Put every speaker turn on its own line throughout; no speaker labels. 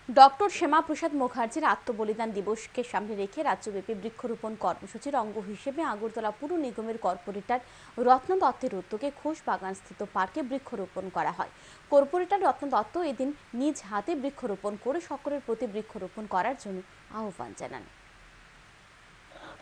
Doctor Shyamaprasad মুখার্জির আত্মবলিদান দিবসকে সামনে রেখে রাজ্যব্যাপী বৃক্ষরোপণ কর্মসূচির অঙ্গ হিসেবে আগরতলা পুর নিগমের কর্পোরেটর রত্ন দত্তের উদ্যোগে ঘোষবাগানস্থিত পার্কে বৃক্ষরোপণ করা হয়। কর্পোরেটর রত্ন দত্ত এদিন নিজ হাতে বৃক্ষরোপণ করে সকলের প্রতি বৃক্ষরোপণ করার জন্য আহ্বান জানান।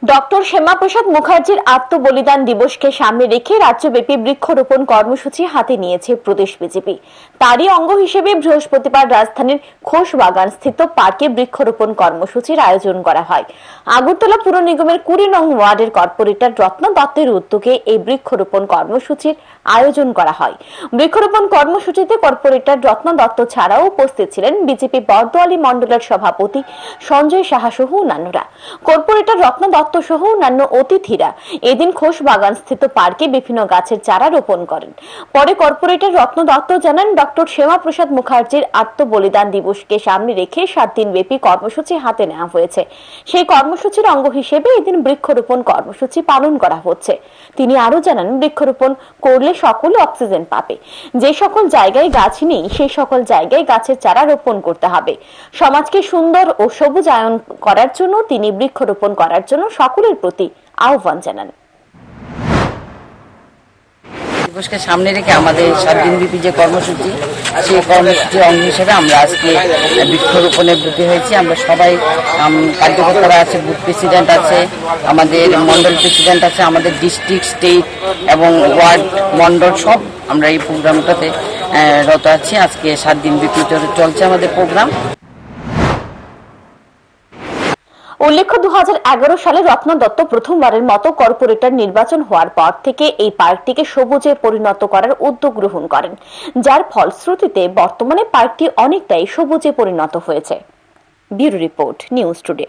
ডক্টর শ্যামাপ্রসাদ মুখার্জির আত্মবলিদান দিবসকে সামনে রেখে রাজ্যব্যাপী বৃক্ষরোপণ কর্মসূচি হাতে নিয়েছে প্রদেশ বিজেপি। তারই অঙ্গ হিসেবে বৃহস্পতিবার রাজধানীর ঘোষবাগান স্থিত পার্কে বৃক্ষরোপণ কর্মসূচির আয়োজন করা হয়। আগরতলা পুর নিগমের 20 নং ওয়ার্ডের কর্পোরেটর রত্ন দত্তের উদ্যোগে এই বৃক্ষরোপণ কর্মসূচির আয়োজন করা হয়। বৃক্ষরোপণ কর্মসূচিতে কর্পোরেটর রত্ন দত্ত ছাড়াও উপস্থিত ছিলেন বিজেপি বর্দোয়ালি মন্ডলের সভাপতি সঞ্জয় সাহা সহ অন্যান্যরা। কর্পোরেটর রত্ন দত্ত সহ অন্যান্য অতিথিরা এদিন ঘোষবাগান স্থিত পার্কে বিভিন্ন গাছের চারা রোপণ করেন। পরে কর্পোরেটর রত্ন দত্ত জানান, ডক্টর শ্যামাপ্রসাদ মুখার্জির আত্মবলিদান দিবসকে সামনে রেখে 7 দিন ব্যাপী কর্মসূচি হাতে নেওয়া হয়েছে। সেই কর্মসূচির অঙ্গ হিসেবে এদিন বৃক্ষরোপণ কর্মসূচি পালন করা হচ্ছে। তিনি আরো জানান, বৃক্ষরোপণ করলে সকলে অক্সিজেন পাবে। যে সকল জায়গায় গাছ নেই সেই সকল জায়গায় গাছের চারা রোপণ করতে হবে। সমাজকে সুন্দর ও সবুজায়ন করার জন্য তিনি বৃক্ষরোপণ করার জন্য সকলের প্রতি আহ্বান জানান।
দিবসকে সামনে রেখে আমাদের 7 দিনব্যাপী যে কর্মসূচি, সেই কর্মসূচির অঙ্গ হিসেবে আমরা আজকে বৃক্ষরোপণে ব্রতী হয়েছি। আমরা সবাই কার্যকর্তারা আছে, বুথ প্রেসিডেন্ট আছে, আমাদের মন্ডল প্রেসিডেন্ট আছে, আমাদের ডিস্ট্রিক্ট, স্টেট এবং ওয়ার্ড মন্ডল সব আমরা এই প্রোগ্রামটাতে রত আছি। আজকে 7 দিনব্যাপী চলছে আমাদের প্রোগ্রাম।
উল্লেখ্য, 2011 সালে রত্ন দত্ত প্রথমবারের মতো কর্পোরেটর নির্বাচন হওয়ার পর থেকে এই পার্কটিকে সবুজে পরিণত করার উদ্যোগ গ্রহণ করেন, যার ফলশ্রুতিতে বর্তমানে পার্কটি অনেকটাই সবুজে পরিণত হয়েছে। Bureau report, news today.